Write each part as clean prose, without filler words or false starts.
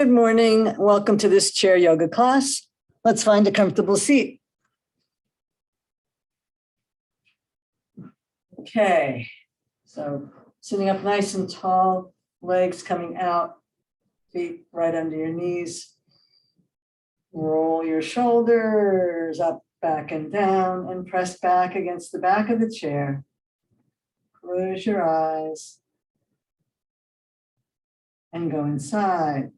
Good morning. Welcome to this chair yoga class. Let's find a comfortable seat. Okay, so sitting up nice and tall, legs coming out, feet right under your knees. Roll your shoulders up, back, and down, and press back against the back of the chair. Close your eyes and go inside.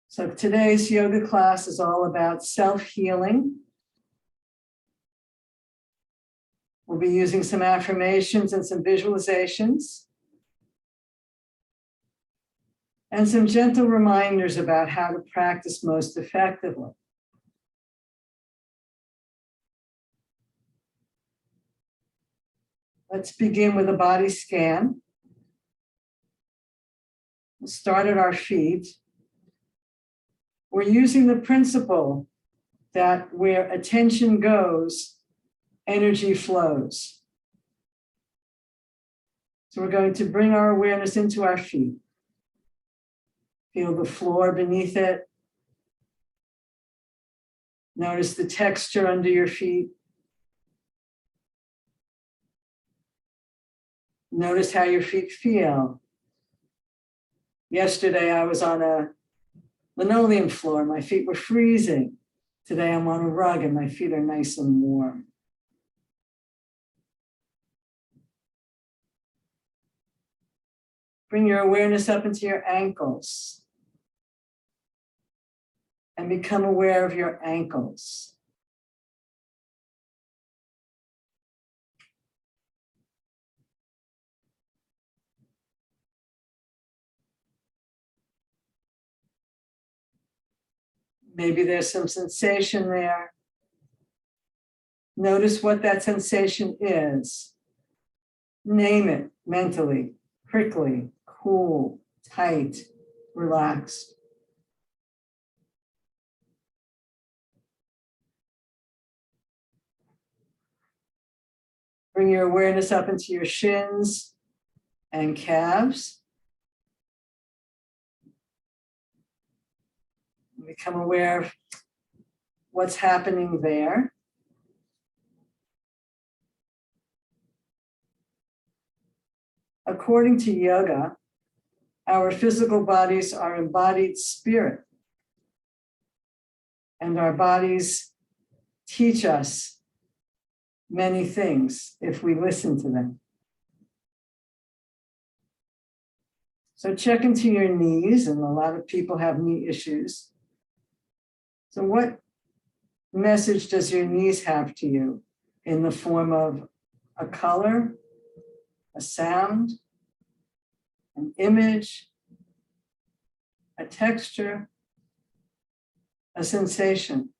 So today's yoga class is all about self-healing. We'll be using some affirmations and some visualizations, and some gentle reminders about how to practice most effectively. Let's begin with a body scan. We'll start at our feet. We're using the principle that where attention goes, energy flows. So we're going to bring our awareness into our feet. Feel the floor beneath it. Notice the texture under your feet. Notice how your feet feel. Yesterday I was on a linoleum floor. My feet were freezing. Today I'm on a rug and my feet are nice and warm. Bring your awareness up into your ankles and become aware of your ankles. Maybe there's some sensation there. Notice what that sensation is. Name it mentally. Prickly, cool, tight, relaxed. Bring your awareness up into your shins and calves. Become aware of what's happening there. According to yoga, our physical bodies are embodied spirit, and our bodies teach us many things if we listen to them. So check into your knees, and a lot of people have knee issues. So what message does your knees have to you in the form of a color, a sound, an image, a texture, a sensation?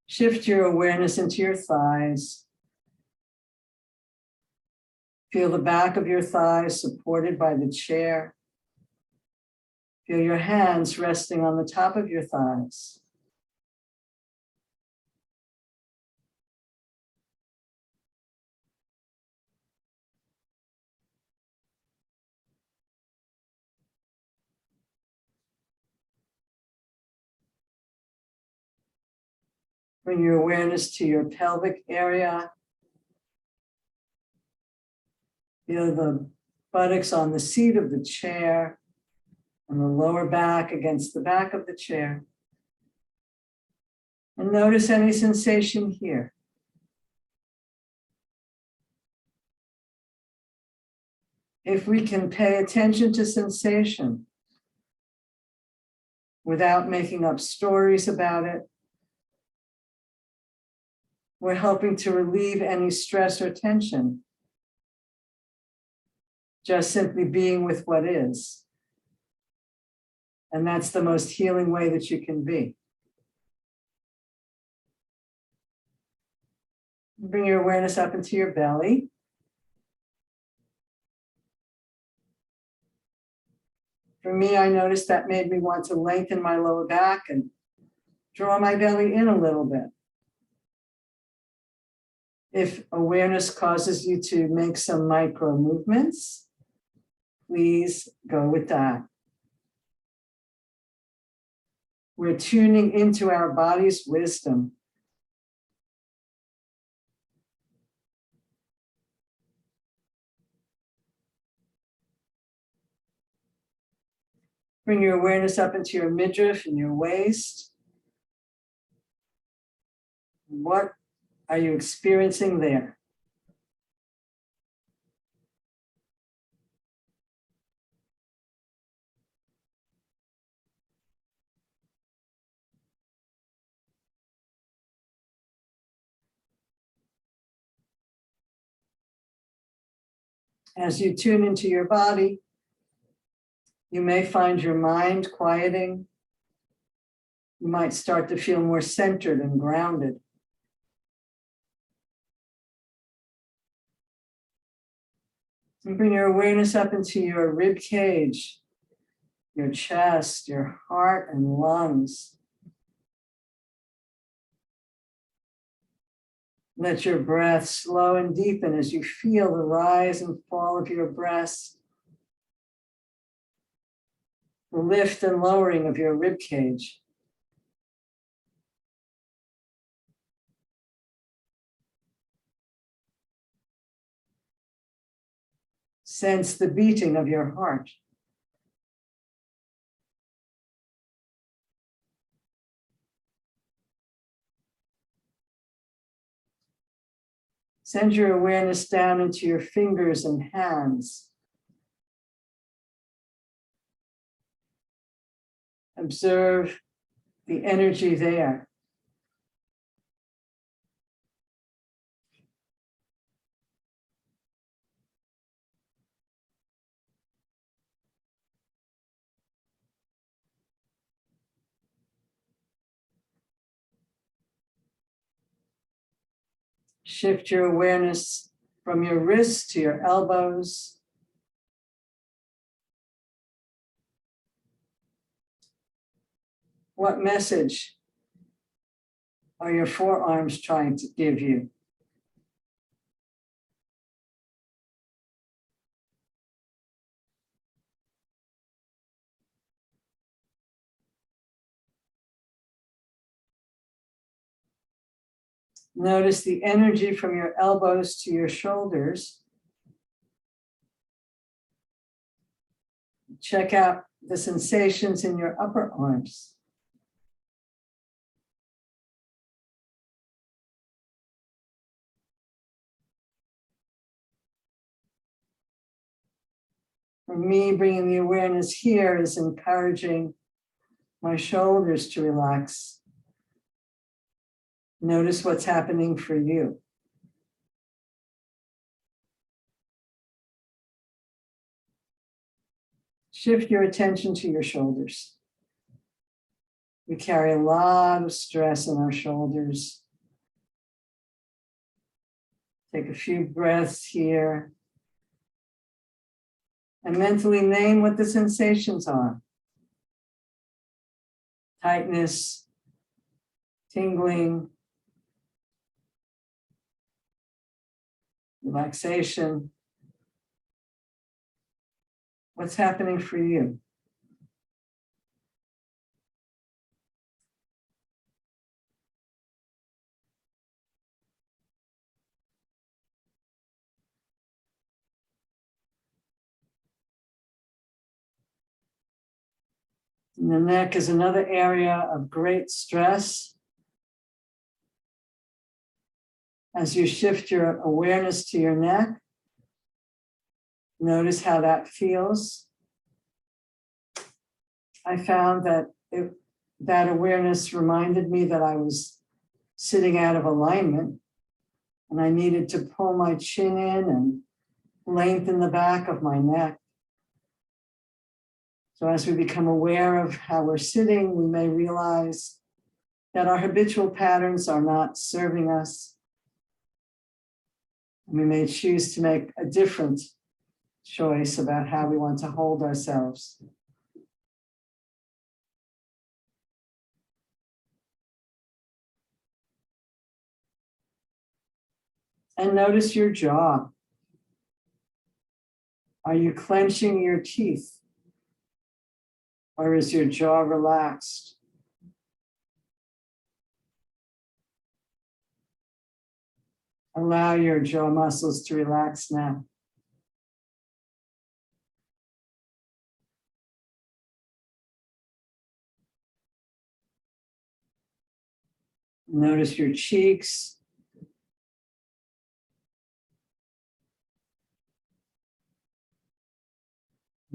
Shift your awareness into your thighs. Feel the back of your thighs supported by the chair. Feel your hands resting on the top of your thighs. Bring your awareness to your pelvic area. Feel the buttocks on the seat of the chair and the lower back against the back of the chair. And notice any sensation here. If we can pay attention to sensation without making up stories about it, we're helping to relieve any stress or tension. Just simply being with what is. And that's the most healing way that you can be. Bring your awareness up into your belly. For me, I noticed that made me want to lengthen my lower back and draw my belly in a little bit. If awareness causes you to make some micro movements, please go with that. We're tuning into our body's wisdom. Bring your awareness up into your midriff and your waist. What are you experiencing there? As you tune into your body, you may find your mind quieting. You might start to feel more centered and grounded. And bring your awareness up into your rib cage, your chest, your heart and lungs. Let your breath slow and deepen as you feel the rise and fall of your breast, the lift and lowering of your rib cage. Sense the beating of your heart. Send your awareness down into your fingers and hands. Observe the energy there. Shift your awareness from your wrists to your elbows. What message are your forearms trying to give you? Notice the energy from your elbows to your shoulders. Check out the sensations in your upper arms. For me, bringing the awareness here is encouraging my shoulders to relax. Notice what's happening for you. Shift your attention to your shoulders. We carry a lot of stress in our shoulders. Take a few breaths here. And mentally name what the sensations are. Tightness, tingling, relaxation. What's happening for you? And the neck is another area of great stress. As you shift your awareness to your neck, notice how that feels. I found that that awareness reminded me that I was sitting out of alignment and I needed to pull my chin in and lengthen the back of my neck. So as we become aware of how we're sitting, we may realize that our habitual patterns are not serving us. We may choose to make a different choice about how we want to hold ourselves. And notice your jaw. Are you clenching your teeth? Or is your jaw relaxed? Allow your jaw muscles to relax now. Notice your cheeks.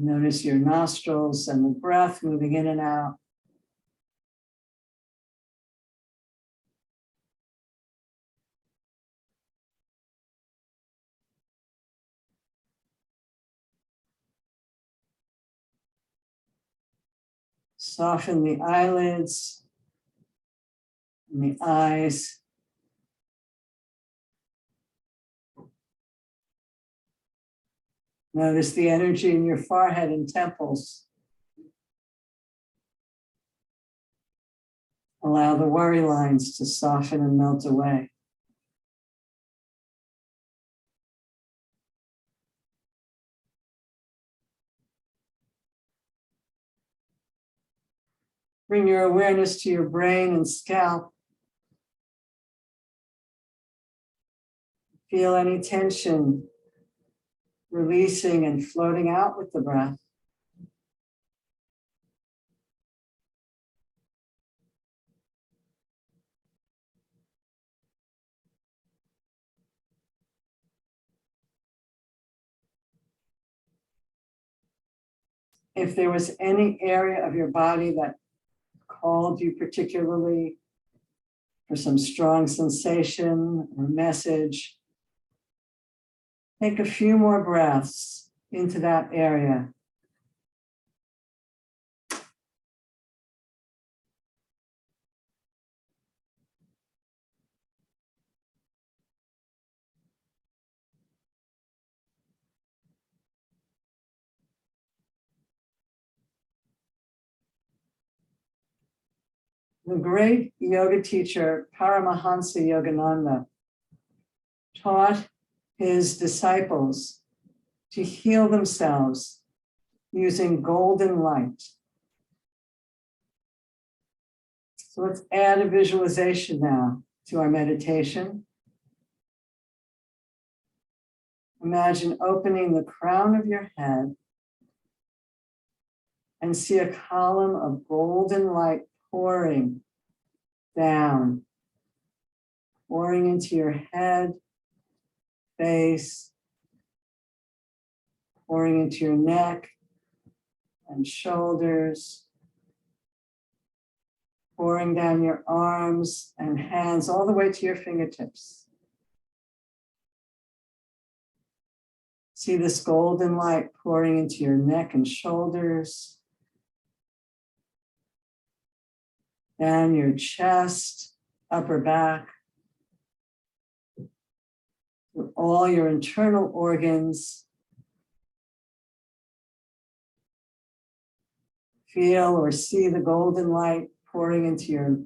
Notice your nostrils and the breath moving in and out. Soften the eyelids and the eyes. Notice the energy in your forehead and temples. Allow the worry lines to soften and melt away. Bring your awareness to your brain and scalp. Feel any tension releasing and floating out with the breath. If there was any area of your body that called you particularly for some strong sensation or message, take a few more breaths into that area. The great yoga teacher Paramahansa Yogananda taught his disciples to heal themselves using golden light. So let's add a visualization now to our meditation. Imagine opening the crown of your head and see a column of golden light pouring down, pouring into your head, face, pouring into your neck and shoulders, pouring down your arms and hands all the way to your fingertips. See this golden light pouring into your neck and shoulders, down your chest, upper back, through all your internal organs. Feel or see the golden light pouring into your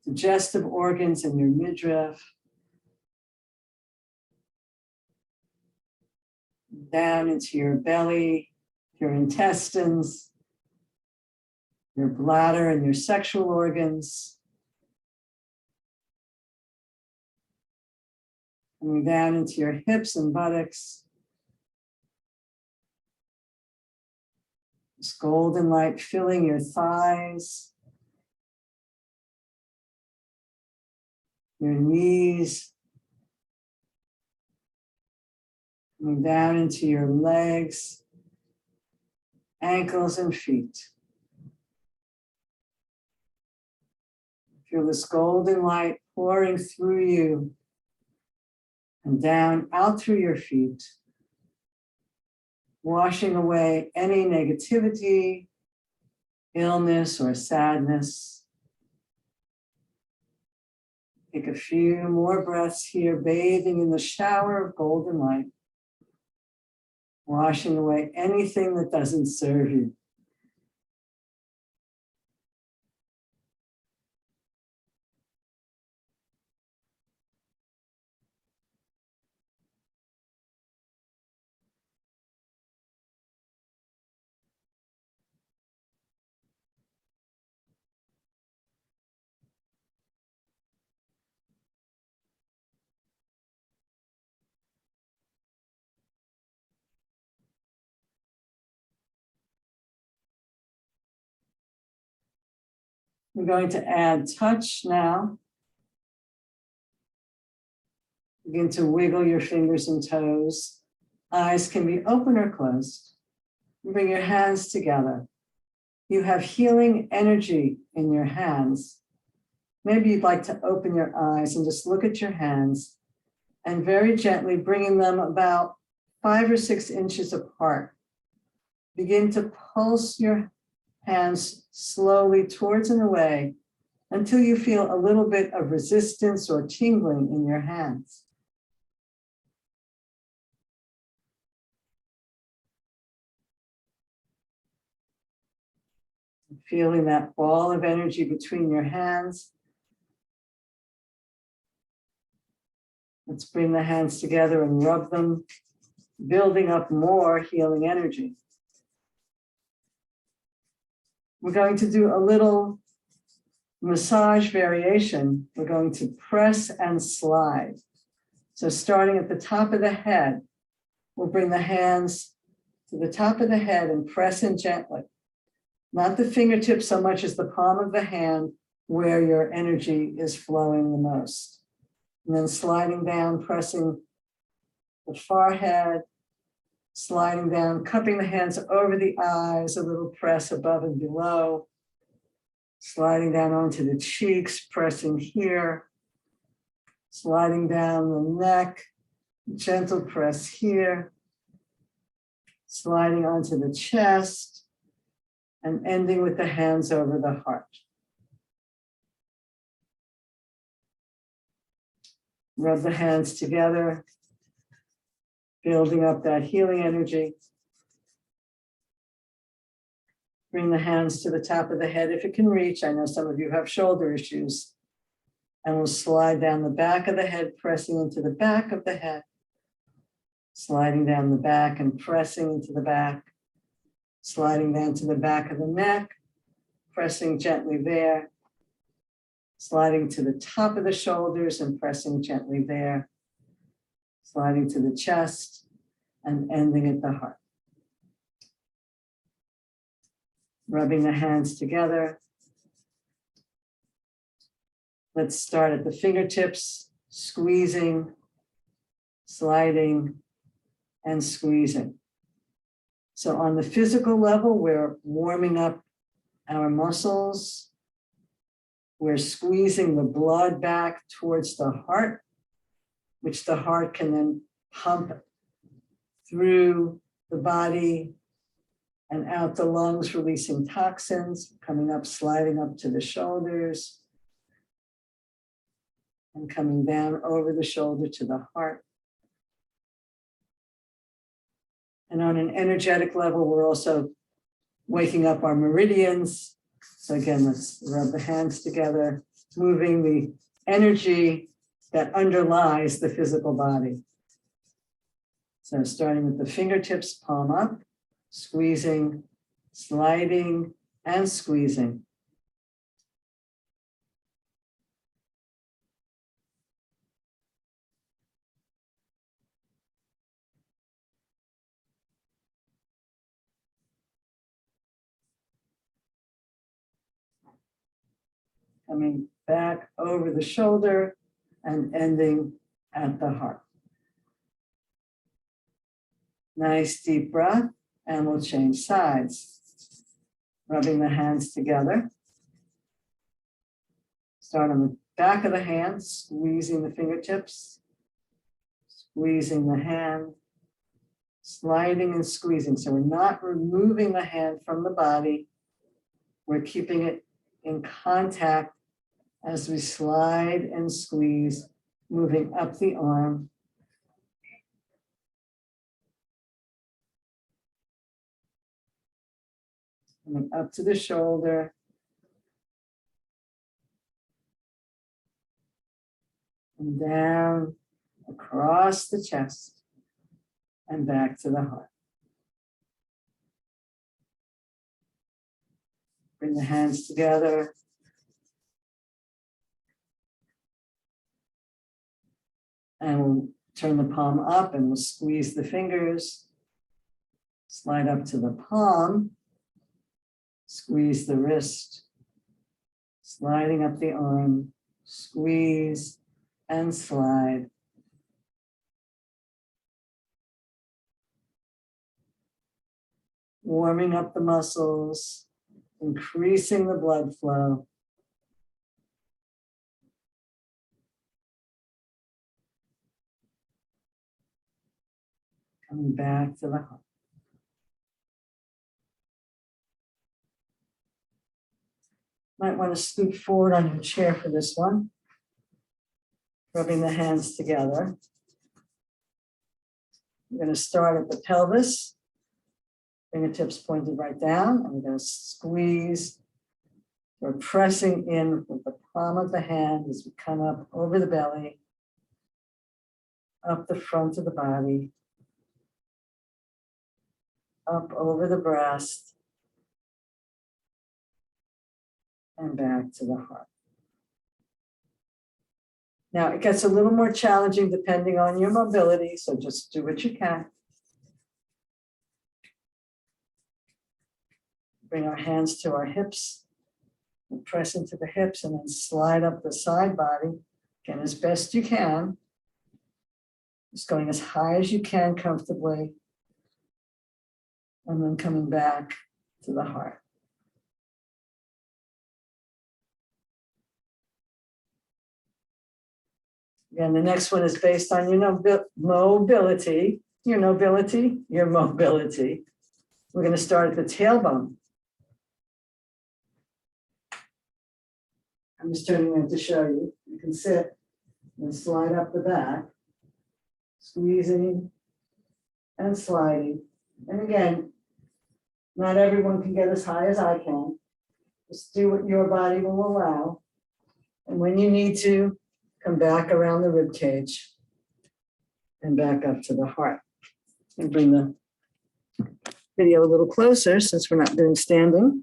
digestive organs and your midriff, down into your belly, your intestines, your bladder and your sexual organs, coming down into your hips and buttocks. This golden light filling your thighs, your knees, coming down into your legs, ankles, and feet. Feel this golden light pouring through you and down out through your feet, washing away any negativity, illness, or sadness. Take a few more breaths here, bathing in the shower of golden light, washing away anything that doesn't serve you. We're going to add touch now. Begin to wiggle your fingers and toes. Eyes can be open or closed. Bring your hands together. You have healing energy in your hands. Maybe you'd like to open your eyes and just look at your hands and very gently bringing them about 5 or 6 inches apart. Begin to pulse your hands slowly towards and away until you feel a little bit of resistance or tingling in your hands. Feeling that ball of energy between your hands. Let's bring the hands together and rub them, building up more healing energy. We're going to do a little massage variation. We're going to press and slide. So starting at the top of the head, we'll bring the hands to the top of the head and press in gently. Not the fingertips so much as the palm of the hand where your energy is flowing the most. And then sliding down, pressing the forehead, sliding down, cupping the hands over the eyes, a little press above and below, sliding down onto the cheeks, pressing here, sliding down the neck, gentle press here, sliding onto the chest, and ending with the hands over the heart. Rub the hands together, building up that healing energy. Bring the hands to the top of the head if it can reach. I know some of you have shoulder issues. And we'll slide down the back of the head, pressing into the back of the head. Sliding down the back and pressing into the back. Sliding down to the back of the neck, pressing gently there. Sliding to the top of the shoulders and pressing gently there. Sliding to the chest and ending at the heart. Rubbing the hands together. Let's start at the fingertips, squeezing, sliding, and squeezing. So on the physical level, we're warming up our muscles. We're squeezing the blood back towards the heart, which the heart can then pump through the body and out the lungs, releasing toxins, coming up, sliding up to the shoulders, and coming down over the shoulder to the heart. And on an energetic level, we're also waking up our meridians. So again, let's rub the hands together, moving the energy that underlies the physical body. So starting with the fingertips, palm up, squeezing, sliding, and squeezing. Coming back over the shoulder and ending at the heart. Nice deep breath, and we'll change sides. Rubbing the hands together. Start on the back of the hand, squeezing the fingertips, squeezing the hand, sliding and squeezing. So we're not removing the hand from the body. We're keeping it in contact as we slide and squeeze, moving up the arm. Coming up to the shoulder. And down across the chest and back to the heart. Bring the hands together. And we'll turn the palm up and we'll squeeze the fingers. Slide up to the palm. Squeeze the wrist. Sliding up the arm, squeeze and slide. Warming up the muscles, increasing the blood flow. Coming back to the heart. Might want to scoot forward on your chair for this one. Rubbing the hands together. We're going to start at the pelvis. Fingertips pointed right down. And we're going to squeeze. We're pressing in with the palm of the hand as we come up over the belly, up the front of the body, up over the breast, and back to the heart. Now, it gets a little more challenging depending on your mobility, so just do what you can. Bring our hands to our hips, and press into the hips, and then slide up the side body, again, as best you can. Just going as high as you can comfortably, and then coming back to the heart. Again, the next one is based on your mobility. Your nobility, your mobility. We're going to start at the tailbone. I'm just turning it to show you. You can sit and slide up the back, squeezing and sliding. And again, not everyone can get as high as I can. Just do what your body will allow. And when you need to, come back around the rib cage and back up to the heart. And bring the video a little closer since we're not doing standing.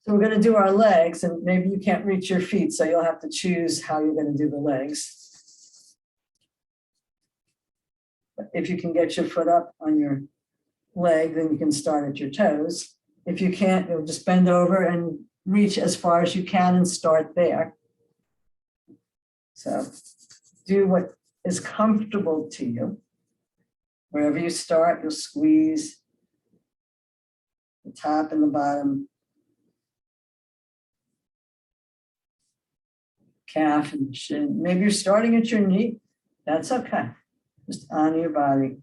So we're going to do our legs, and maybe you can't reach your feet, so you'll have to choose how you're going to do the legs. But if you can get your foot up on your leg, then you can start at your toes. If you can't, you'll just bend over and reach as far as you can and start there. So do what is comfortable to you. Wherever you start, you'll squeeze the top and the bottom, calf and shin. Maybe you're starting at your knee. That's okay. Just honor your body.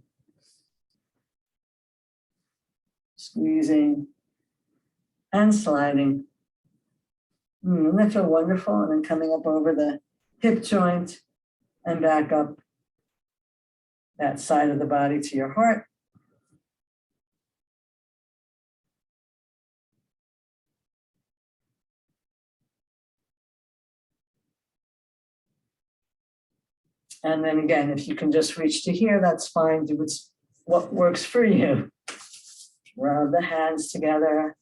Squeezing and sliding. Doesn't that feel wonderful? And then coming up over the hip joint and back up that side of the body to your heart. And then again, if you can just reach to here, that's fine. Do what works for you. Rub the hands together.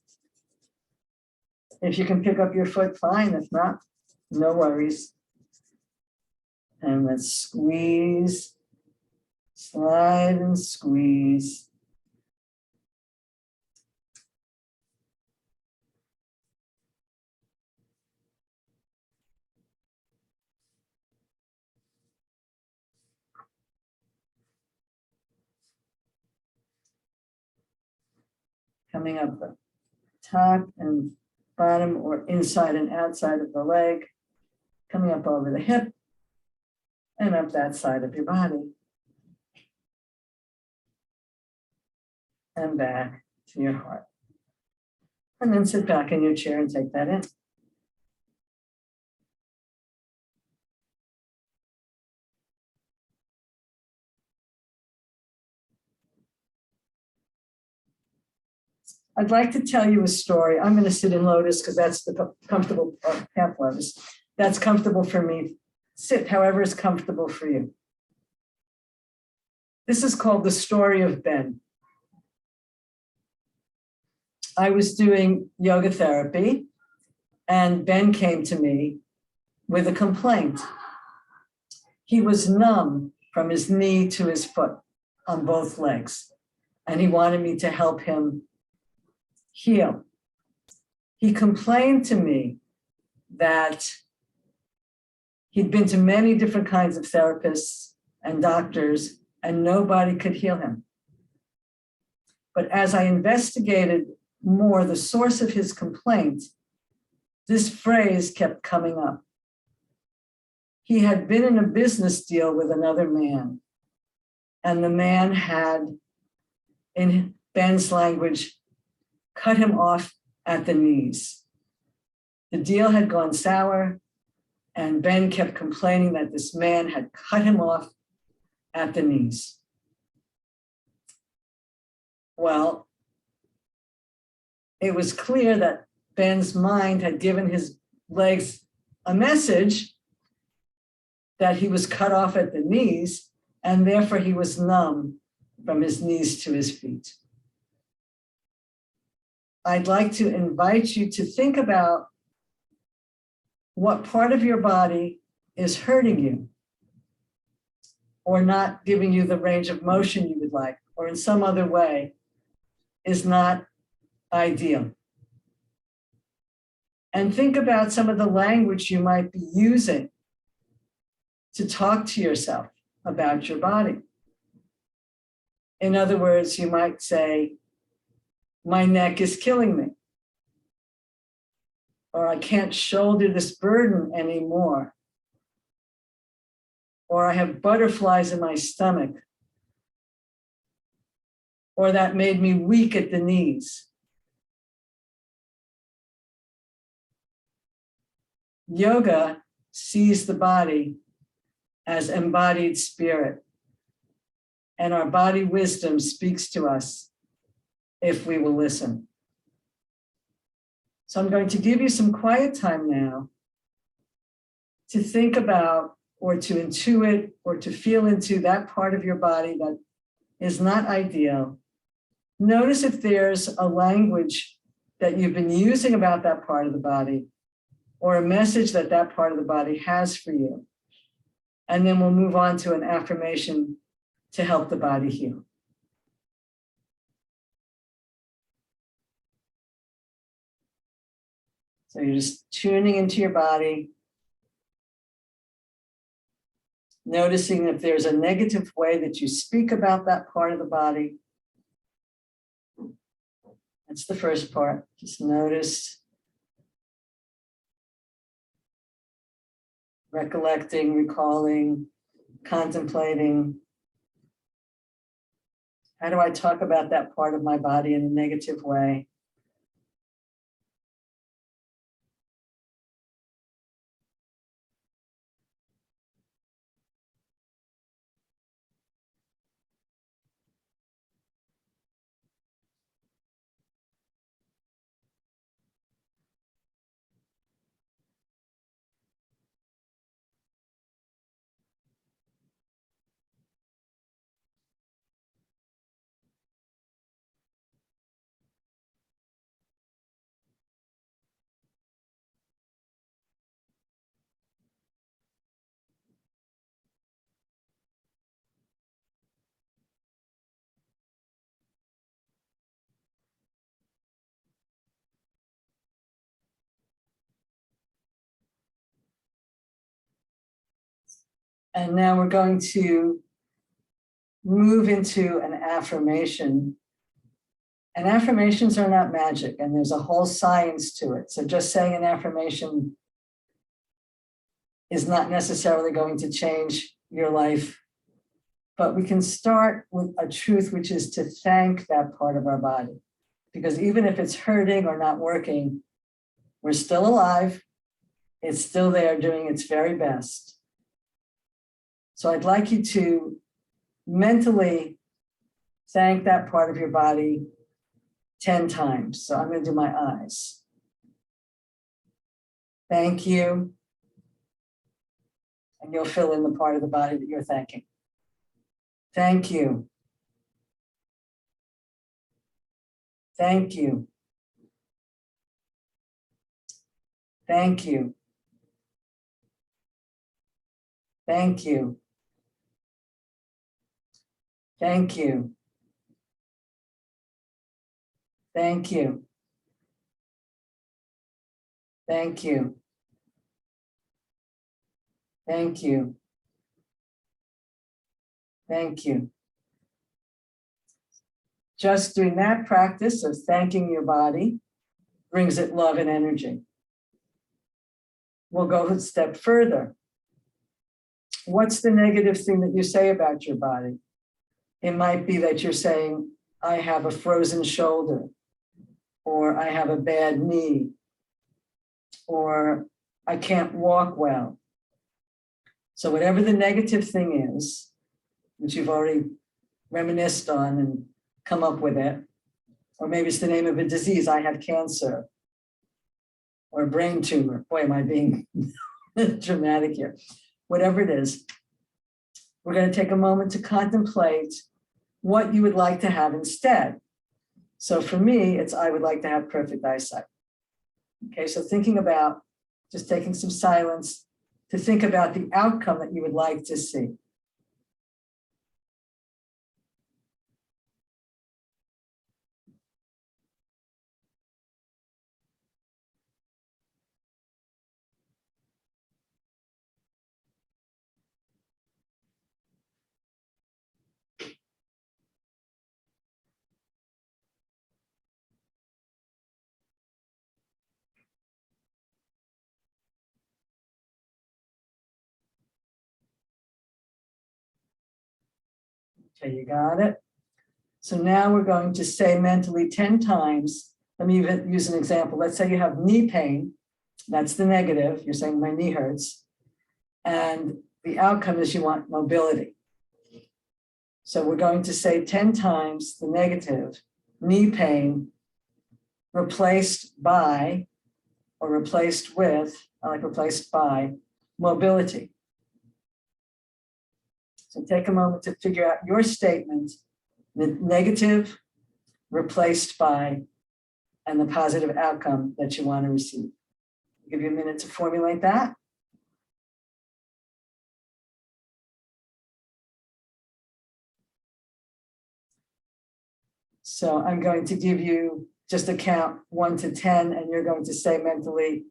If you can pick up your foot, fine. If not, no worries. And let's squeeze, slide and squeeze. Coming up the top and bottom or inside and outside of the leg, coming up over the hip and up that side of your body. And back to your heart. And then sit back in your chair and take that in. I'd like to tell you a story. I'm going to sit in lotus because that's the comfortable half lotus. That's comfortable for me. Sit however is comfortable for you. This is called the story of Ben. I was doing yoga therapy and Ben came to me with a complaint. He was numb from his knee to his foot on both legs. And he wanted me to help him heal. He complained to me that he'd been to many different kinds of therapists and doctors, and nobody could heal him. But as I investigated more the source of his complaint, this phrase kept coming up. He had been in a business deal with another man, and the man had, in Ben's language, cut him off at the knees. The deal had gone sour, and Ben kept complaining that this man had cut him off at the knees. Well, it was clear that Ben's mind had given his legs a message that he was cut off at the knees, and therefore he was numb from his knees to his feet. I'd like to invite you to think about what part of your body is hurting you or not giving you the range of motion you would like, or in some other way is not ideal. And think about some of the language you might be using to talk to yourself about your body. In other words, you might say, my neck is killing me, or I can't shoulder this burden anymore, or I have butterflies in my stomach, or that made me weak at the knees. Yoga sees the body as embodied spirit, and our body wisdom speaks to us if we will listen. So I'm going to give you some quiet time now to think about, or to intuit, or to feel into that part of your body that is not ideal. Notice if there's a language that you've been using about that part of the body, or a message that that part of the body has for you. And then we'll move on to an affirmation to help the body heal. So you're just tuning into your body, noticing if there's a negative way that you speak about that part of the body. That's the first part. Just notice, recollecting, recalling, contemplating. How do I talk about that part of my body in a negative way? And now we're going to move into an affirmation. And affirmations are not magic, and there's a whole science to it. So just saying an affirmation is not necessarily going to change your life. But we can start with a truth, which is to thank that part of our body. Because even if it's hurting or not working, we're still alive. It's still there doing its very best. So I'd like you to mentally thank that part of your body 10 times. So I'm going to do my eyes. Thank you. And you'll fill in the part of the body that you're thanking. Thank you. Thank you. Thank you. Thank you. Thank you. Thank you. Thank you. Thank you. Thank you. Just doing that practice of thanking your body brings it love and energy. We'll go a step further. What's the negative thing that you say about your body? It might be that you're saying, I have a frozen shoulder, or I have a bad knee, or I can't walk well. So whatever the negative thing is, which you've already reminisced on and come up with it, or maybe it's the name of a disease, I have cancer, or a brain tumor. Boy, am I being dramatic here. Whatever it is, we're going to take a moment to contemplate what you would like to have instead. So for me, it's I would like to have perfect eyesight. Okay, so thinking about just taking some silence to think about the outcome that you would like to see. Okay, you got it. So now we're going to say mentally 10 times. Let me even use an example. Let's say you have knee pain. That's the negative. You're saying my knee hurts. And the outcome is you want mobility. So we're going to say 10 times the negative, knee pain, replaced by, or replaced with, I like replaced by, mobility. So take a moment to figure out your statement, the negative replaced by, and the positive outcome that you want to receive. I'll give you a minute to formulate that. So I'm going to give you just a count 1 to 10, and you're going to say mentally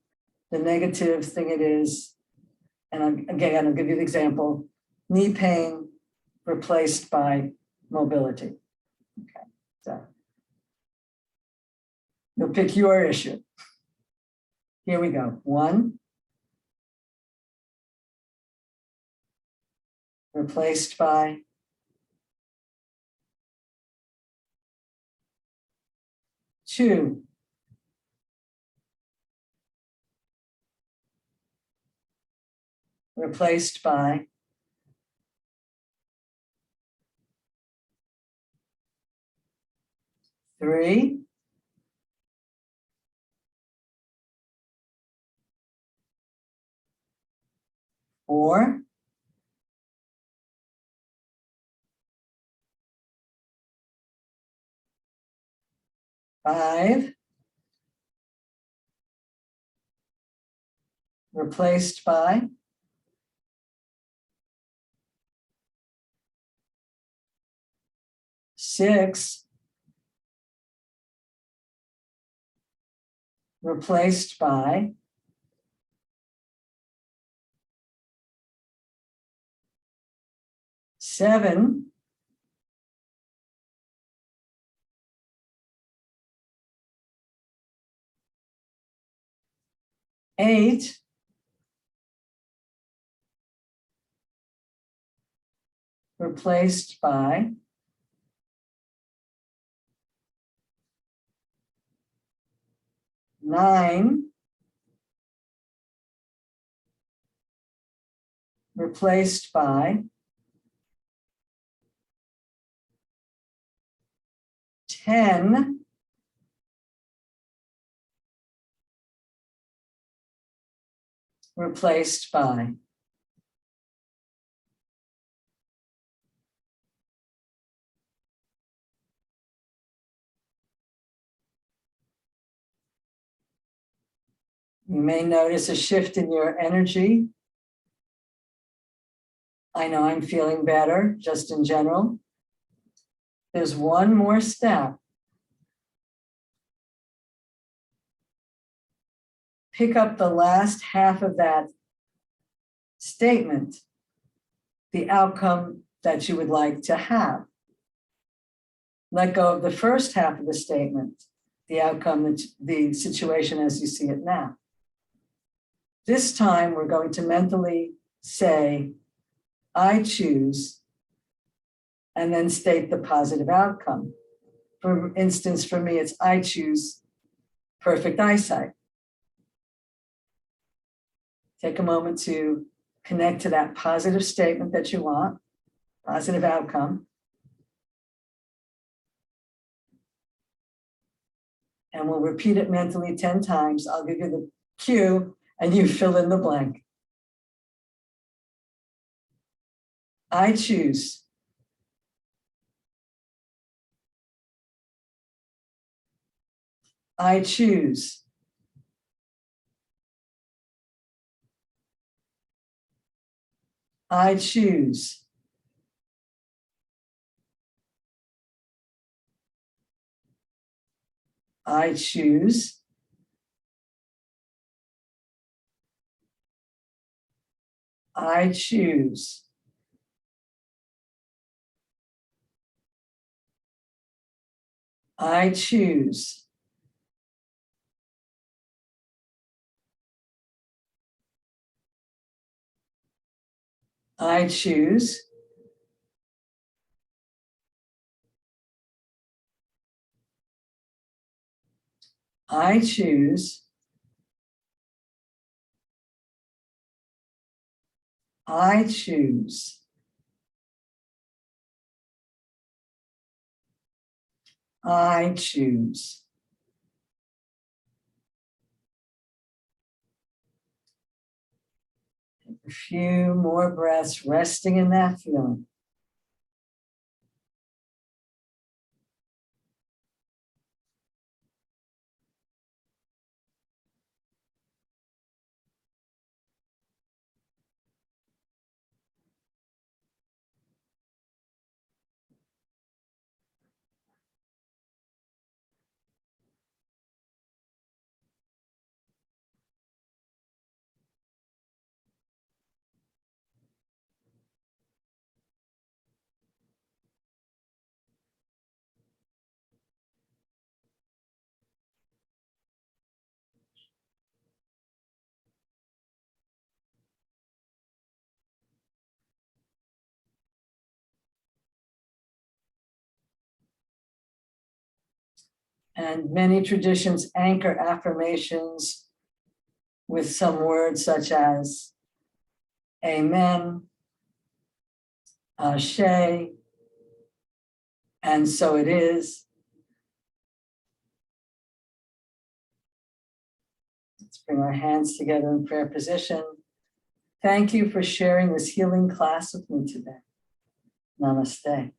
the negative thing it is. And again, I'll give you the example, knee pain replaced by mobility. Okay, so you'll pick your issue. Here we go. 1, replaced by, 2, replaced by, 3, 4, 5, replaced by, 6, replaced by, 7, eight, replaced by, 9, replaced by, 10, replaced by. You may notice a shift in your energy. I know I'm feeling better just in general. There's one more step. Pick up the last half of that statement, the outcome that you would like to have. Let go of the first half of the statement, the outcome, the situation as you see it now. This time we're going to mentally say, I choose, and then state the positive outcome. For instance, for me, it's I choose perfect eyesight. Take a moment to connect to that positive statement that you want, positive outcome. And we'll repeat it mentally 10 times. I'll give you the cue and you fill in the blank. I choose. I choose. I choose. I choose. I choose. I choose. I choose. I choose. I choose. I choose. Take a few more breaths, resting in that feeling. And many traditions anchor affirmations with some words such as amen, ashe, and so it is. Let's bring our hands together in prayer position. Thank you for sharing this healing class with me today. Namaste.